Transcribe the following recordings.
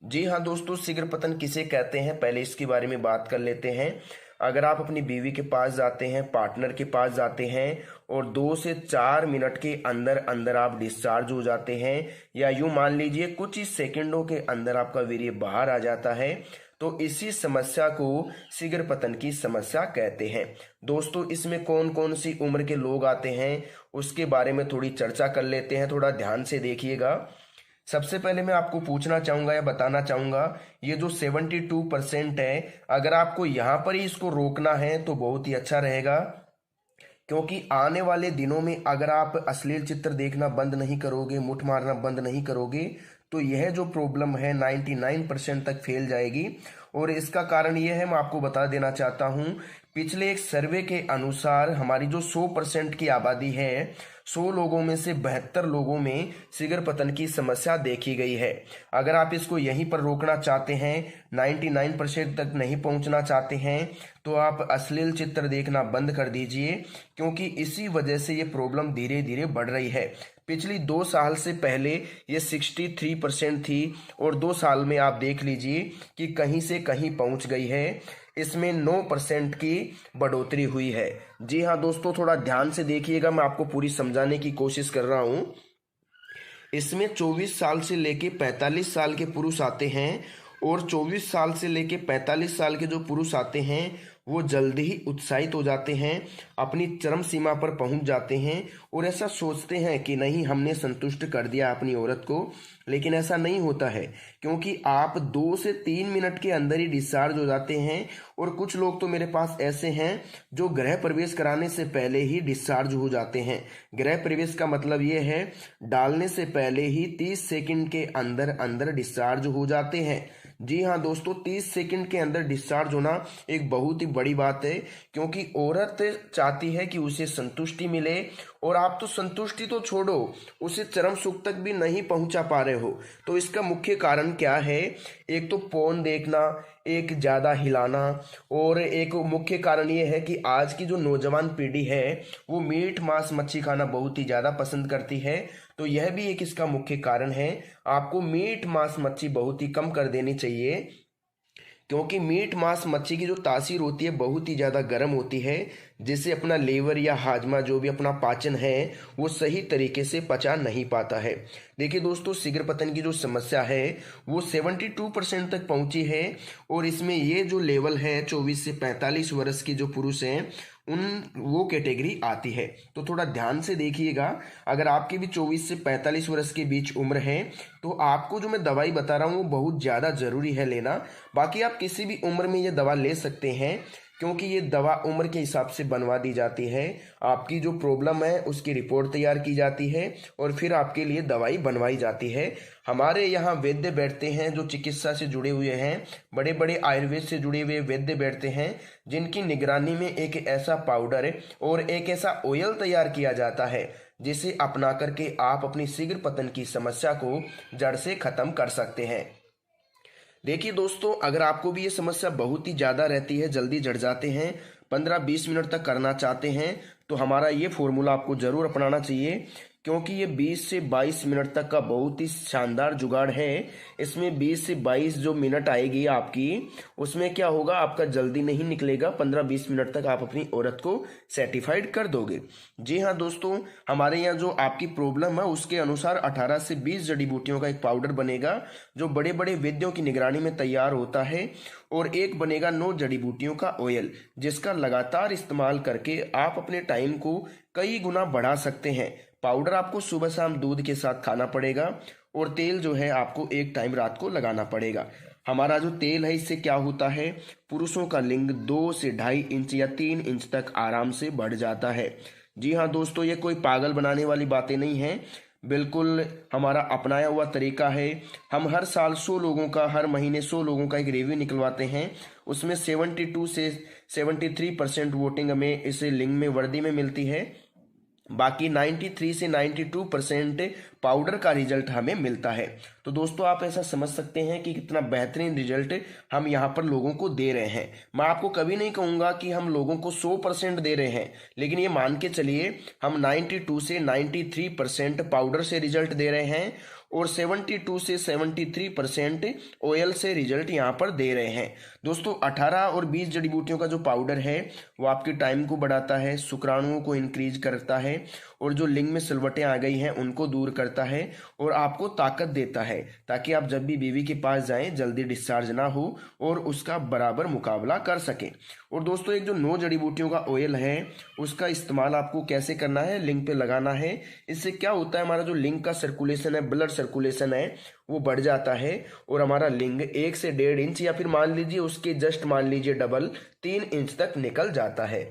जी हाँ दोस्तों, शीघ्र पतन किसे कहते हैं, पहले इसके बारे में बात कर लेते हैं। अगर आप अपनी बीवी के पास जाते हैं, पार्टनर के पास जाते हैं और 2 से 4 मिनट के अंदर अंदर आप डिस्चार्ज हो जाते हैं, या यूं मान लीजिए कुछ ही सेकंडों के अंदर आपका वीर्य बाहर आ जाता है, तो इसी समस्या को शीघ्र पतन की समस्या कहते हैं। दोस्तों, इसमें कौन कौन सी उम्र के लोग आते हैं उसके बारे में थोड़ी चर्चा कर लेते हैं, थोड़ा ध्यान से देखिएगा। सबसे पहले मैं आपको पूछना चाहूंगा या बताना चाहूंगा, ये जो 72% है, अगर आपको यहाँ पर ही इसको रोकना है तो बहुत ही अच्छा रहेगा, क्योंकि आने वाले दिनों में अगर आप अश्लील चित्र देखना बंद नहीं करोगे, मुठ मारना बंद नहीं करोगे, तो यह जो प्रॉब्लम है 99% तक फैल जाएगी। और इसका कारण यह है, मैं आपको बता देना चाहता हूं, पिछले एक सर्वे के अनुसार हमारी जो 100% की आबादी है, 100 लोगों में से 72 लोगों में शीघ्र पतन की समस्या देखी गई है। अगर आप इसको यहीं पर रोकना चाहते हैं, 99% तक नहीं पहुंचना चाहते हैं, तो आप अश्लील चित्र देखना बंद कर दीजिए, क्योंकि इसी वजह से ये प्रॉब्लम धीरे धीरे बढ़ रही है। पिछली 2 साल से पहले ये 63% थी और 2 साल में आप देख लीजिए कि कहीं से कहीं पहुंच गई है। इसमें 9% की बढ़ोतरी हुई है। जी हाँ दोस्तों, थोड़ा ध्यान से देखिएगा, मैं आपको पूरी समझाने की कोशिश कर रहा हूँ। इसमें 24 साल से लेके 45 साल के पुरुष आते हैं, और 24 साल से लेके 45 साल के जो पुरुष आते हैं वो जल्दी ही उत्साहित हो जाते हैं, अपनी चरम सीमा पर पहुंच जाते हैं और ऐसा सोचते हैं कि नहीं, हमने संतुष्ट कर दिया अपनी औरत को। लेकिन ऐसा नहीं होता है, क्योंकि आप 2 से 3 मिनट के अंदर ही डिस्चार्ज हो जाते हैं। और कुछ लोग तो मेरे पास ऐसे हैं जो गृह प्रवेश कराने से पहले ही डिस्चार्ज हो जाते हैं। गृह प्रवेश का मतलब ये है, डालने से पहले ही 30 सेकंड के अंदर अंदर डिस्चार्ज हो जाते हैं। जी हाँ दोस्तों, 30 सेकंड के अंदर डिस्चार्ज होना एक बहुत ही बड़ी बात है, क्योंकि औरत चाहती है कि उसे संतुष्टि मिले, और आप तो संतुष्टि तो छोड़ो, उसे चरम सुख तक भी नहीं पहुंचा पा रहे हो। तो इसका मुख्य कारण क्या है? एक तो फोन देखना, एक ज़्यादा हिलाना, और एक मुख्य कारण ये है कि आज की जो नौजवान पीढ़ी है वो मीट मांस मच्छी खाना बहुत ही ज़्यादा पसंद करती है। तो यह भी एक इसका मुख्य कारण है। आपको मीट मांस मच्छी बहुत ही कम कर देनी चाहिए, क्योंकि मीट मांस मच्छी की जो तासीर होती है बहुत ही ज़्यादा गर्म होती है, जिससे अपना लीवर या हाजमा, जो भी अपना पाचन है, वो सही तरीके से पचा नहीं पाता है। देखिए दोस्तों, शीघ्र पतन की जो समस्या है वो 72% तक पहुंची है, और इसमें ये जो लेवल है 24 से 45 वर्ष के जो पुरुष हैं वो कैटेगरी आती है। तो थोड़ा ध्यान से देखिएगा, अगर आपकी भी 24 से 45 वर्ष के बीच उम्र है, तो आपको जो मैं दवाई बता रहा हूँ वो बहुत ज़्यादा ज़रूरी है लेना। बाकी आप किसी भी उम्र में ये दवा ले सकते हैं, क्योंकि ये दवा उम्र के हिसाब से बनवा दी जाती है। आपकी जो प्रॉब्लम है उसकी रिपोर्ट तैयार की जाती है और फिर आपके लिए दवाई बनवाई जाती है। हमारे यहाँ वैद्य बैठते हैं जो चिकित्सा से जुड़े हुए हैं, बड़े बड़े आयुर्वेद से जुड़े हुए वैद्य बैठते हैं, जिनकी निगरानी में एक ऐसा पाउडर और एक ऐसा ऑयल तैयार किया जाता है, जिसे अपना करके आप अपनी शीघ्र पतन की समस्या को जड़ से खत्म कर सकते हैं। देखिए दोस्तों, अगर आपको भी ये समस्या बहुत ही ज़्यादा रहती है, जल्दी झड़ जाते हैं, 15-20 मिनट तक करना चाहते हैं, तो हमारा ये फॉर्मूला आपको ज़रूर अपनाना चाहिए, क्योंकि ये 20 से 22 मिनट तक का बहुत ही शानदार जुगाड़ है। इसमें 20 से 22 जो मिनट आएगी आपकी, उसमें क्या होगा, आपका जल्दी नहीं निकलेगा, 15-20 मिनट तक आप अपनी औरत को सेटिफाइड कर दोगे। जी हाँ दोस्तों, हमारे यहाँ जो आपकी प्रॉब्लम है उसके अनुसार 18 से 20 जड़ी बूटियों का एक पाउडर बनेगा, जो बड़े बड़े वैद्यों की निगरानी में तैयार होता है, और एक बनेगा 9 जड़ी बूटियों का ऑयल, जिसका लगातार इस्तेमाल करके आप अपने टाइम को कई गुना बढ़ा सकते हैं। पाउडर आपको सुबह शाम दूध के साथ खाना पड़ेगा, और तेल जो है आपको एक टाइम रात को लगाना पड़ेगा। हमारा जो तेल है, इससे क्या होता है, पुरुषों का लिंग 2 से 2.5 इंच या 3 इंच तक आराम से बढ़ जाता है। जी हाँ दोस्तों, ये कोई पागल बनाने वाली बातें नहीं हैं, बिल्कुल हमारा अपनाया हुआ तरीका है। हम हर साल 100 लोगों का, हर महीने 100 लोगों का एक रिव्यू निकलवाते हैं, उसमें 72 से 73% वोटिंग हमें इस लिंग में वर्दी में मिलती है, बाकी 93 से 92% पाउडर का रिजल्ट हमें मिलता है। तो दोस्तों, आप ऐसा समझ सकते हैं कि कितना बेहतरीन रिजल्ट हम यहाँ पर लोगों को दे रहे हैं। मैं आपको कभी नहीं कहूँगा कि हम लोगों को 100% दे रहे हैं, लेकिन ये मान के चलिए हम 92 से 93% पाउडर से रिजल्ट दे रहे हैं, और 72 से 73% ऑयल से रिजल्ट यहाँ पर दे रहे हैं। दोस्तों 18 और 20 जड़ी बूटियों का जो पाउडर है वो आपकी टाइम को बढ़ाता है, शुक्राणुओं को इंक्रीज करता है और जो लिंग में सिलवटें आ गई हैं उनको दूर करता है और आपको ताकत देता है, ताकि आप जब भी बीवी के पास जाएं जल्दी डिस्चार्ज ना हो और उसका बराबर मुकाबला कर सकें। और दोस्तों एक जो 9 जड़ी बूटियों का ऑयल है उसका इस्तेमाल आपको कैसे करना है, लिंग पे लगाना है। इससे क्या होता है, हमारा जो लिंग का सर्कुलेशन है, ब्लड सर्कुलेशन है, वो बढ़ जाता है और हमारा लिंग 1 से 1.5 इंच या फिर मान लीजिए उसके जस्ट मान लीजिए डबल 3 इंच तक निकल जाता है।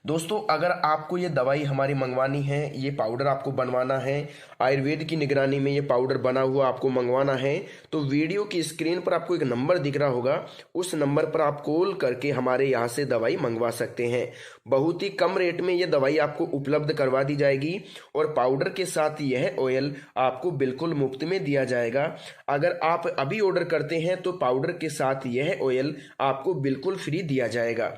दोस्तों अगर आपको ये दवाई हमारी मंगवानी है, ये पाउडर आपको बनवाना है, आयुर्वेद की निगरानी में ये पाउडर बना हुआ आपको मंगवाना है, तो वीडियो की स्क्रीन पर आपको एक नंबर दिख रहा होगा, उस नंबर पर आप कॉल करके हमारे यहाँ से दवाई मंगवा सकते हैं। बहुत ही कम रेट में ये दवाई आपको उपलब्ध करवा दी जाएगी और पाउडर के साथ यह ऑयल आपको बिल्कुल मुफ्त में दिया जाएगा। अगर आप अभी ऑर्डर करते हैं तो पाउडर के साथ यह ऑयल आपको बिल्कुल फ्री दिया जाएगा।